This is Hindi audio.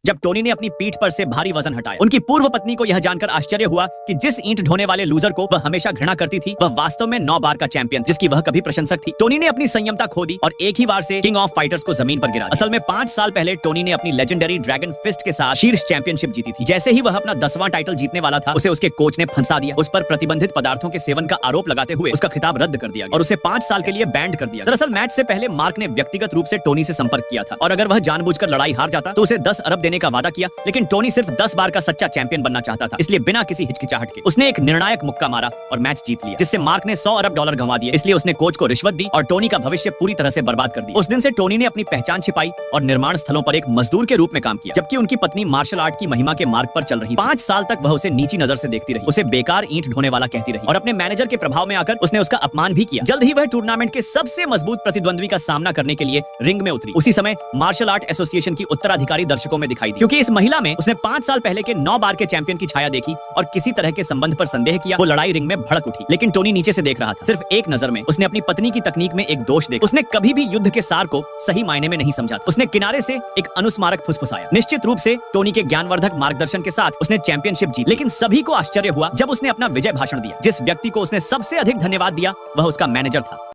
जब टोनी ने अपनी पीठ पर से भारी वजन हटाया। उनकी पूर्व पत्नी को यह जानकर आश्चर्य हुआ कि जिस ईंट ढोने वाले लूजर को वह हमेशा घृणा करती थी, वह वास्तव में 9 बार का चैंपियन, जिसकी वह कभी प्रशंसक थी। टोनी ने अपनी संयमता खो दी और एक ही बार से किंग ऑफ फाइटर्स को जमीन पर गिरा दिया। असल में 5 साल पहले टोनी ने अपनी लेजेंडरी ड्रैगन फिस्ट के साथ शीर्ष चैंपियनशिप जीती थी। जैसे ही वह अपना 10वां टाइटल जीतने वाला था, उसे उसके कोच ने फंसा दिया। उस पर प्रतिबंधित पदार्थों के सेवन का आरोप लगाते हुए उसका खिताब रद्द कर दिया और उसे 5 साल के लिए बैंड कर दिया। दरअसल मैच से पहले मार्क ने व्यक्तिगत रूप से टोनी से संपर्क किया था और अगर वह जानबूझकर लड़ाई हार जाता तो उसे 10 अरब देने का वादा किया, लेकिन टोनी सिर्फ 10 बार का सच्चा चैंपियन बनना चाहता था। इसलिए बिना किसी हिचकिचाहट के उसने एक निर्णायक मुक्का मारा और मैच जीत लिया, जिससे मार्क ने 100 अरब डॉलर गंवा दिए। इसलिए उसने कोच को रिश्वत दी और टोनी का भविष्य पूरी तरह से बर्बाद कर दिया। उस दिन से टोनी ने अपनी पहचान छिपाई और निर्माण स्थलों पर एक मजदूर के रूप में काम किया, जबकि उनकी पत्नी मार्शल आर्ट की महिमा के मार्ग पर चल रही। 5 साल तक वह उसे नीची नजर से देखती रही, उसे बेकार ईंट ढोने वाला कहती रही और अपने मैनेजर के प्रभाव में आकर उसने उसका अपमान भी किया। जल्द ही वह टूर्नामेंट के सबसे मजबूत प्रतिद्वंद्वी का सामना करने के लिए रिंग में उतरी। उसी समय मार्शल आर्ट एसोसिएशन की उत्तराधिकारी दर्शकों में दिखाई दी, क्योंकि इस महिला में उसने 5 साल पहले के 9 बार के चैंपियन की छाया देखी और किसी तरह के संबंध पर संदेह किया। वो लड़ाई रिंग में भड़क उठी, लेकिन टोनी नीचे से देख रहा था। सिर्फ एक नजर में उसने अपनी पत्नी की तकनीक में एक दोष देखा। उसने कभी भी युद्ध के सार को सही मायने में नहीं समझा। उसने किनारे से एक अनुस्मारक फुसफुसाया। निश्चित रूप से टोनी के ज्ञानवर्धक मार्गदर्शन के साथ उसने चैंपियनशिप जीती, लेकिन सभी को आश्चर्य हुआ जब उसने अपना विजय भाषण दिया। जिस व्यक्ति को उसने सबसे अधिक धन्यवाद दिया वह उसका मैनेजर था।